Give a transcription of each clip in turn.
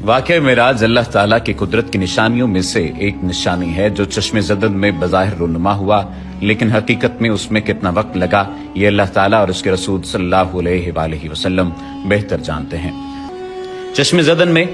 वाक़या मेराज अल्लाह ताला की कुदरत की निशानियों में से एक निशानी है जो चश्मे ज़दद में बज़ाहिर रुनुमा हुआ, लेकिन हकीकत में उसमें कितना वक्त लगा ये अल्लाह ताला और उसके रसूल सल्लल्लाहु अलैहि वसल्लम बेहतर जानते हैं। चश्मे ज़दद में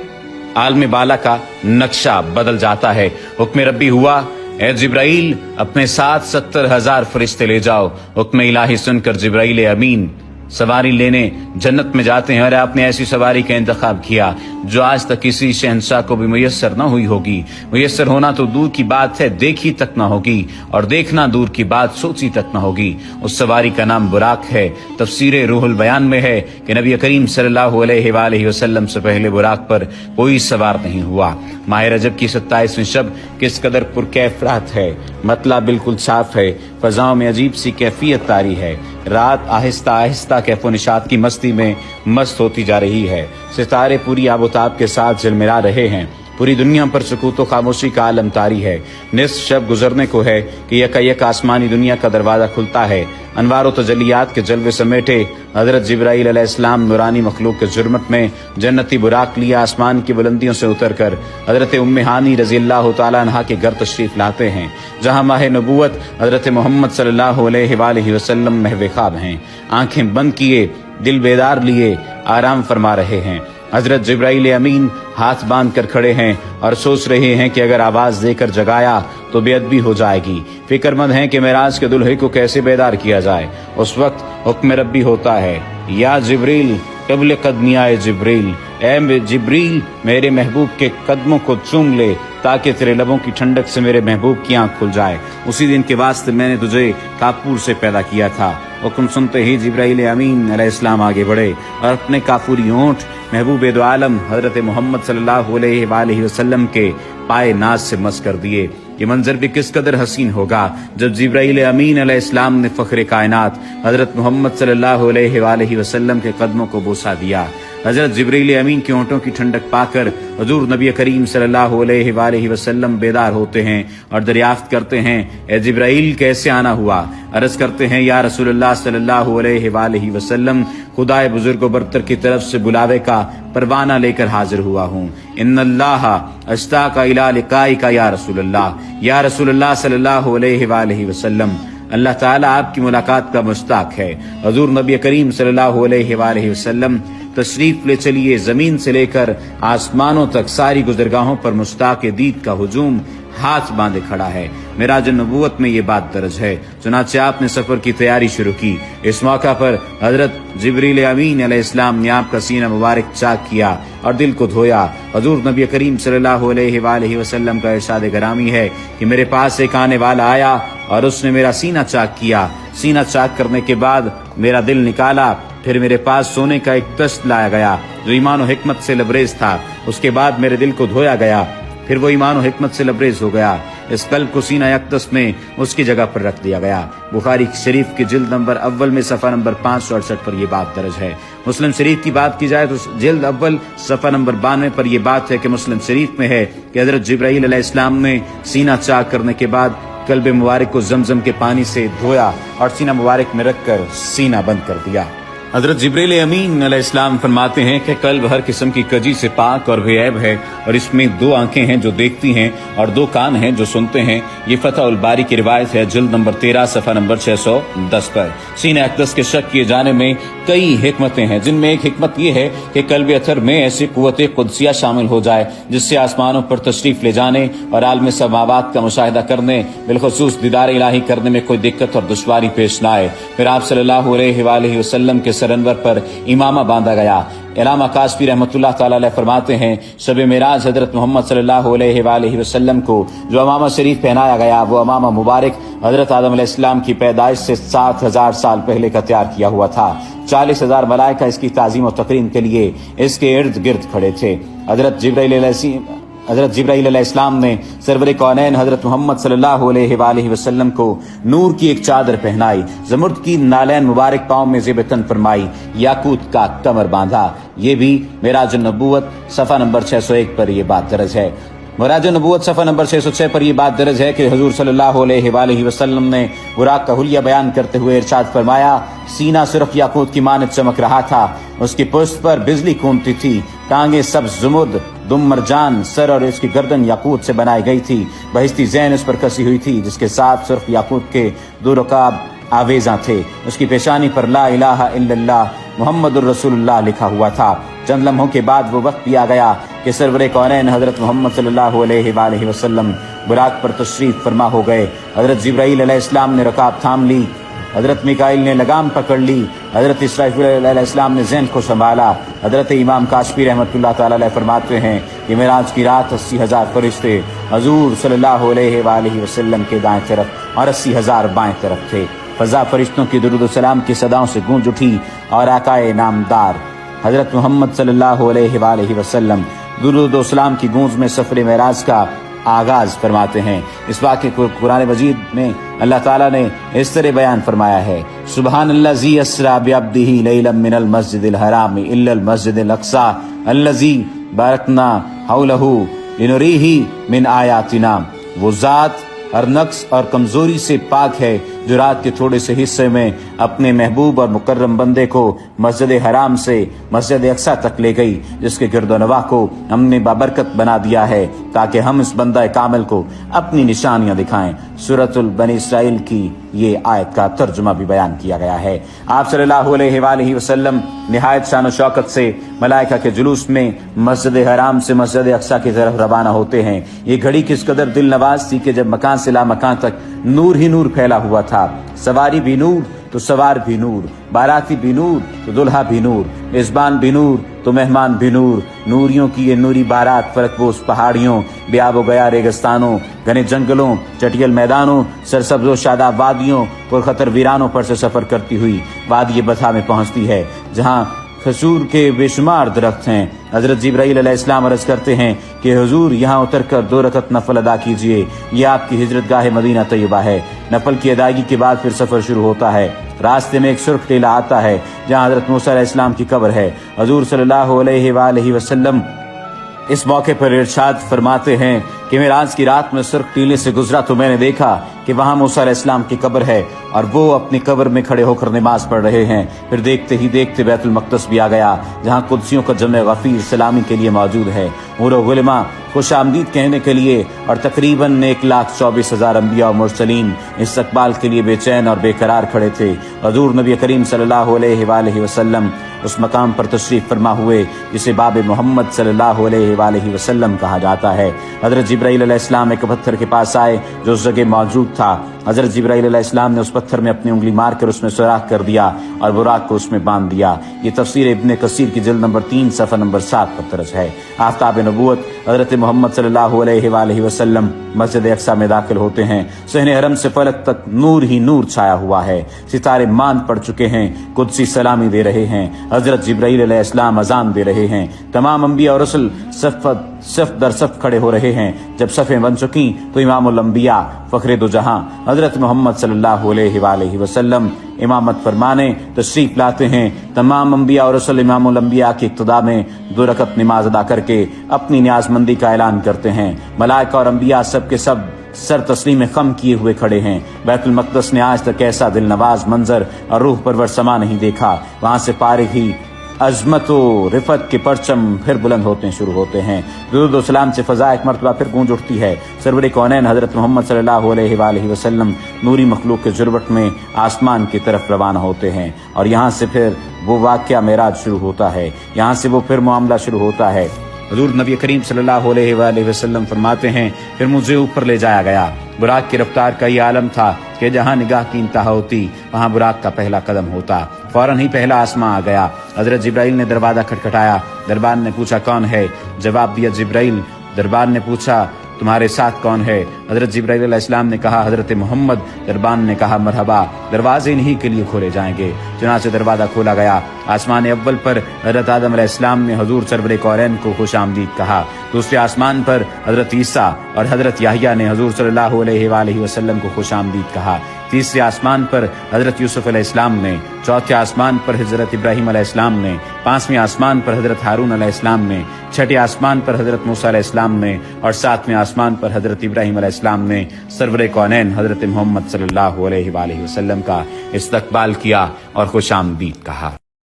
आलम बाला का नक्शा बदल जाता है। हुक्म रब्बी हुआ, ए जिब्राइल अपने साथ 70,000 फरिश्ते ले जाओ। हुक्म इलाही सुनकर जिब्राइल अमीन सवारी लेने जन्नत में जाते हैं और आपने ऐसी सवारी का इंतखाब किया जो आज तक किसी शहंशाह को भी मुयस्सर न हुई होगी। मुयस्सर होना तो दूर की बात है, देखी तक न होगी, और देखना दूर की बात, सोची तक न होगी। उस सवारी का नाम बुराक है। तफसीर रूहुल बयान में है कि नबी करीम सल्लल्लाहु अलैहि वसल्लम से पहले बुराक पर कोई सवार नहीं हुआ। माह रजब की 27वीं शब किस कदर पुरकैफ रात है। मतला बिल्कुल साफ है, फजाओं में अजीब सी कैफियत तारी है। रात आहिस्ता आहिस्ता कैफो निशात की मस्ती में मस्त होती जा रही है। सितारे पूरी आबोताब के साथ झिलमिला रहे हैं। पूरी दुनिया पर सुकूत व खामोशी का आलम तारी है। निस्फ शब गुजरने को है कि यकायक आसमानी दुनिया का दरवाजा खुलता है। अनवार व तजलियात के जलवे समेटे हजरत जिब्राइल अलैहिस्सलाम नूरानी मखलूक के जुर्मत में जन्नती बुराक लिया आसमान की बुलंदियों से उतरकर हजरत उम्मे हानी रज़ियल्लाहु तआला अन्हा के घर तशरीफ लाते हैं, जहां माह नबूवत हजरत मोहम्मद सल्लल्लाहु अलैहि वसल्लम महवे ख्वाब हैं। आंखें बंद किए, दिल बेदार लिए आराम फरमा रहे हैं। हजरत जिब्राइल अमीन हाथ बांध कर खड़े हैं और सोच रहे हैं कि अगर आवाज देकर जगाया तो बेअदबी हो जाएगी। फिक्रमंद हैं कि मेराज के दुल्हे को कैसे बेदार किया जाए। उस वक्त हुक्म रब्बी होता है, या जिब्रील क़िबल क़दमी आए जिब्रील, ए जिब्रील मेरे महबूब के कदमों को चूम ले ताकि तेरे लबों की ठंडक से मेरे महबूब की आंख खुल जाए। उसी दिन के वास्ते मैंने तुझे काफूर से पैदा किया था। हुक्म सुनते ही जिब्राइल अमीन अलैहिस्सलाम आगे बढ़े और अपने काफूरी होंठ महबूब दो आलम हजरत मोहम्मद सल्लल्लाहु अलैहि वसल्लम के पाए नाज से मस कर दिए। ये मंजर भी किस कदर हसीन होगा जब जिब्राइल अमीन अलैहिस्सलाम ने फख्र कायनात हजरत मोहम्मद सल्लल्लाहु अलैहि वसल्लम के कदमों को बोसा दिया। हजरत जिब्राइल अमीन के होंठों की ठंडक पाकर हुजूर नबी करीम सल्लल्लाहु अलैहि वसल्लम बेदार होते हैं और दरियाफ्त करते हैं, ए जिब्राइल कैसे आना हुआ। अर्ज करते हैं, या रसूलुल्लाह सल्लल्लाहु अलैहि वसल्लम खुदाए बुजुर्ग व बरतर की तरफ से बुलावे का परवाना लेकर हाजिर हुआ हूँ। इन्नल्लाह अश्ताका इला लिकाइका या रसूलुल्लाह सल्लल्लाहु अलैहि वसल्लम। अल्लाह ताला आपकी मुलाकात का मुश्ताक है। हुजूर नबी करीम सल्लल्लाहु अलैहि वसल्लम तशरीफ ले चलिए। जमीन से लेकर आसमानों तक सारी गुजरगाहों पर मुश्ताक दीद का हुजूम हाथ बांधे खड़ा है। मेराज नबूवत में ये बात दर्ज है। चुनाचे आपने सफर की तैयारी शुरू की। इस मौका पर हजरत जिब्रील अमीन अलैहिस्सलाम ने आपका सीना मुबारक चाक किया और दिल को धोया। हुजूर नबी करीम सल्लल्लाहु अलैहि वसल्लम का इरशाद गरामी है कि मेरे पास एक आने वाला आया और उसने मेरा सीना चाक किया। सीना चाक करने के बाद मेरा दिल निकाला। फिर मेरे पास सोने का एक तश्त लाया गया जो ईमान और हिकमत से लबरेज था। उसके बाद मेरे दिल को धोया गया, फिर वो ईमान और हिकमत से लबरेज हो गया। इस कल्ब को सीना यकदस में उसकी जगह पर रख दिया गया। बुखारी शरीफ के जिल्द नंबर अव्वल में सफ़ा नंबर 568 पर यह बात दर्ज है। मुस्लिम शरीफ की बात की जाए तो जिल्द अव्वल सफ़ा नंबर 92 पर यह बात है कि मुस्लिम शरीफ में है कि हजरत जिब्राइल अलैहिस्सलाम ने सीना चाक करने के बाद कल्ब मुबारक को जमजम के पानी से धोया और सीना मुबारक में रखकर सीना बंद कर दिया। हजरत जिब्रील अमीन अलैहिस्सलाम फरमाते हैं कि कल्ब हर किस्म की कजी से पाक और बेऐब है और इसमें 2 आंखें हैं जो देखती हैं और 2 कान हैं जो सुनते हैं। ये फतह उल बारी की रिवायत है जिल्द नंबर 13 सफ़ा नंबर 610 पर। सीना अक़दस के शक किए जाने में कई हिकमतें हैं, जिनमें एक हिकमत ये है कि कल्ब अथर में ऐसी कुव्वत कुदसिया शामिल हो जाए जिससे आसमानों पर तशरीफ ले जाने और आलम समावात का मुशाहिदा करने, बिलखुसूस दीदार इलाही करने में कोई दिक्कत और दुश्वारी पेश न आए। फिर आप सल्लल्लाहु अलैहि वसल्लम के सरअनवर पर इमामा बांधा गया। इलामा कासफी रहमतुल्लाह ताला अलैह फरमाते हैं, शब मेराज हजरत मोहम्मद सल्लल्लाहु अलैहि वसल्लम को जो अमामा शरीफ पहनाया गया वो अमामा मुबारक हजरत आदम अलैहिस्सलाम की पैदाइश से 7000 साल पहले का तैयार किया हुआ था। 40,000 मलाइका इसकी ताज़ीम और तकरीम के लिए इसके इर्द गिर्द खड़े थे। हजरत जिब्राइल अलैहिस्सलाम ने सरवर कौनैन हजरत मोहम्मद सल्लल्लाहु अलैहि वसल्लम को नूर की एक चादर पहनाई, ज़मुर्द की नालैन मुबारक पाँव में ज़ेब-ए-तन फरमाई, याकूत का कमर बांधा। ये भी मेराज नबूवत सफ़ा नंबर 601 पर यह बात दर्ज है। मेराज नबूवत सफ़ा नंबर 606 पर यह बात दर्ज है कि हुजूर सल्लल्लाहु अलैहि वसल्लम ने बुराक का हुलिया बयान करते हुए इरशाद फरमाया, सीना सिर्फ याकूत की मानद चमक रहा था, उसकी पुष्ट पर बिजली कूदती थी, टांगे सब जुमुर्द दुम मरजान, सर और इसकी गर्दन याकूत से बनाई गई थी। बहिस्ती ज़ैन उस पर कसी हुई थी, जिसके साथ सुर्ख याकूत के 2 रकाब आवेज़ा थे। उसकी पेशानी पर ला इलाहा इल्लल्लाह मुहम्मदुर रसूलुल्लाह लिखा हुआ था। चंद लम्हों के बाद वो वक्त भी आ गया कि सरवरे कौनैन हज़रत मोहम्मद सल्लल्लाहु अलैहि वसल्लम बुराक पर तशरीफ फरमा हो गए। हज़रत जिब्राईल अलैहिस्सलाम ने रकाब थाम ली, हज़रत मिकाईल ने लगाम पकड़ ली, हज़रत इसराफील अलैहिस्सलाम ने ज़ैन को संभाला। हज़रत इमाम काशफी रहमतुल्लाह तआला अलैह फरमाते हैं कि मेराज की रात 80,000 फरिश्ते हजूर सल्लल्लाहु अलैहि वसल्लम के दाएं तरफ और 80,000 बाएं तरफ थे। फजा फरिश्तों की दुरूद व सलाम की सदाओं से गूंज उठी और आकाए नामदार हज़रत मोहम्मद सल्लल्लाहु अलैहि वसल्लम दुरूद व सलाम की गूंज में सफ़र मेराज का आगाज फरमाते हैं। इस वाक़े को कुरान मजीद में अल्लाह ताला ने इस तरह बयान फरमाया है, सुबहानल्लाज़ी अस्रा बिअब्दिही लैलन मिनल मस्जिदिल हराम इल्लल मस्जिदिल अक़सा अल्लज़ी बारकना हौलहू लिनुरीही मिन आयातिना। वो ज़ात हर नक्स और कमजोरी से पाक है जो रात के थोड़े से हिस्से में अपने महबूब और मुकर्रम बंदे को मस्जिद हराम से मस्जिद अक्सा तक ले गई, जिसके गिरदोनवा को हमने बाबरकत बना दिया है ताकि हम इस बंदा कामिल को अपनी निशानियां दिखाएं। सूरतुल बनी इसराइल की ये आयत का तर्जुमा भी बयान किया गया है। आप सल्लल्लाहु अलैहि वसल्लम निहायत शान व शौकत से मलाइका के जुलूस में मस्जिद हराम से मस्जिद अक्सा की तरफ रवाना होते हैं। ये घड़ी किस कदर दिल नवाज थी कि जब मकान से लामकान तक नूर ही नूर फैला हुआ था। सवारी भी नूर तो सवार भी नूर, बाराती भी नूर तो दुल्हा भी नूर, मेजबान भी नूर तो मेहमान भी नूर। नूरियों की ये नूरी बारात फरकबोस पहाड़ियों, बेआबो गया रेगिस्तानों, घने जंगलों, चटियल मैदानों, सरसब्ज़ो शादाब वादियों, पुरखतर वीरानों पर से सफर करती हुई वादी बथा में पहुंचती है, जहां खजूर के बेशुमार दरख्त हैं। हज़रत जिब्राईल अलैहिस्सलाम अर्ज़ करते हैं कि हुजूर यहाँ उतरकर 2 रकत नफल अदा कीजिए, ये आपकी हिजरतगाह मदीना तैयबा है। नफल की अदायगी के बाद फिर सफ़र शुरू होता है। रास्ते में एक सुर्ख टीला आता है जहाँ हज़रत मूसा अलैहिस्सलाम की कब्र है। हुजूर सल्लल्लाहु अलैहि वसल्लम इस मौके पर इरशाद फरमाते हैं कि मेराज की रात में सुर्ख टीले से गुजरा तो मैंने देखा कि वहाँ मूसा अलैहिस्सलाम की कब्र है और वो अपनी कब्र में खड़े होकर नमाज पढ़ रहे हैं। फिर देखते ही देखते बैतुल मक़दस भी आ गया, जहाँ कुद्सियों का जमे गफ़ीर सलामी के लिए मौजूद है। मूरो गुलमा खुश आमदीद कहने के लिए और तकरीबन 1,24,000 अंबिया और मुरसलीन इस्तक़बाल के लिए बेचैन और बेकरार खड़े थे। हुज़ूर नबी करीम सल्लल्लाहु अलैहि वसल्लम उस मकाम पर तशरीफ फरमा हुए जिसे बाब मोहम्मद सल्लल्लाहु अलैहि वसल्लम कहा जाता है। हज़रत जिब्राईल अलैहिस्सलाम एक पत्थर के पास आए जो उस जगह मौजूद था। हज़रत जिब्राईल अलैहिस्सलाम ने उस पत्थर में अपनी उंगली मारकर उसमें सुराख कर दिया और बुराक को उसमें बांध दिया। ये तफसीर इब्ने कसीर की जिल्द नंबर 3 सफ़ा नंबर 7 पर दर्ज है। आफ्ताब नबूवत हज़रत मोहम्मद सल्लल्लाहु अलैहि वसल्लम मस्जिद अक्सा में दाखिल होते हैं। सहने हरम से फलक तक नूर ही नूर छाया हुआ है। सितारे मांद पड़ चुके हैं, कुदसी सलामी दे रहे हैं। हज़रत जिब्राईल अलैहिस्सलाम अजान दे रहे हैं। तमाम अंबिया और रसूल सफ दर सफ खड़े हो रहे हैं। जब सफ़ें बन चुकी तो इमामुल अंबिया फ़ख्रे दो जहां हज़रत मोहम्मद सल्लल्लाहु अलैहि वसल्लम इमामत फरमाने तशरीफ लाते हैं। तमाम अंबिया और रसूल इमामुल अंबिया की इक्तदा में 2 रकत नमाज अदा करके अपनी न्याज़मंदी का ऐलान करते हैं। मलाइका और अंबिया सब के सब सर तस्लीम खम किए हुए खड़े हैं। बैतुल मक़दस ने आज तक ऐसा दिल नवाज मंजर और रूह परवर समा नहीं देखा। वहाँ से पारिग ही अजमत व रिफत के परचम फिर बुलंद होते शुरू होते हैं। दुरूद व सलाम से फ़ज़ा एक मरतबा फिर गूंज उठती है। सरवर कौनैन हज़रत मोहम्मद सल्लल्लाहु अलैहि वसल्लम नूरी मखलूक के जुर्बट में आसमान की तरफ रवाना होते हैं और यहाँ से फिर वो वाक़या मेराज शुरू होता है। यहाँ से वो फिर मामला शुरू होता है। हुज़ूर नबी करीम सल्लल्लाहु अलैहि वसल्लम फरमाते हैं, फिर मुझे ऊपर ले जाया गया। बुराक की रफ्तार का ये आलम था कि जहाँ निगाह की इंतहा होती वहाँ बुराक का पहला कदम होता। फौरन ही पहला आसमां आ गया। हज़रत जिब्राईल ने दरवाज़ा खटखटाया। दरबार ने पूछा कौन है? जवाब दिया जिब्राईल। दरबार ने पूछा तुम्हारे साथ कौन है? हज़रत जिब्राईल अलैहिस्सलाम ने कहा हज़रत मोहम्मद। दरबान ने कहा मरहबा, दरवाजे इन्हीं के लिए खोले जाएंगे। चुनांचे दरवाज़ा खोला गया। आसमान अव्वल पर हज़रत आदम अलैहिस्सलाम ने हुज़ूर सरवर कौनैन को खुश आमदीद कहा। दूसरे आसमान पर हज़रत ईसा और हज़रत याहिया ने हुज़ूर सल्लल्लाहु अलैहि वसल्लम को खुश आमदीद कहा। तीसरे आसमान पर हज़रत यूसुफ अलैहिस्सलाम ने, चौथे आसमान पर हज़रत इब्राहीम अलैहिस्सलाम ने, पांचवें आसमान पर हज़रत हारून अलैहिस्सलाम ने, छठे आसमान पर हज़रत मूसा अलैहिस्सलाम ने और सातवें आसमान पर हज़रत इब्राहीम अलैहिस्सलाम ने सरवर कौनैन हज़रत मोहम्मद सल्लल्लाहु अलैहि वसल्लम का इस्तक़बाल किया और खुश आमदीद कहा।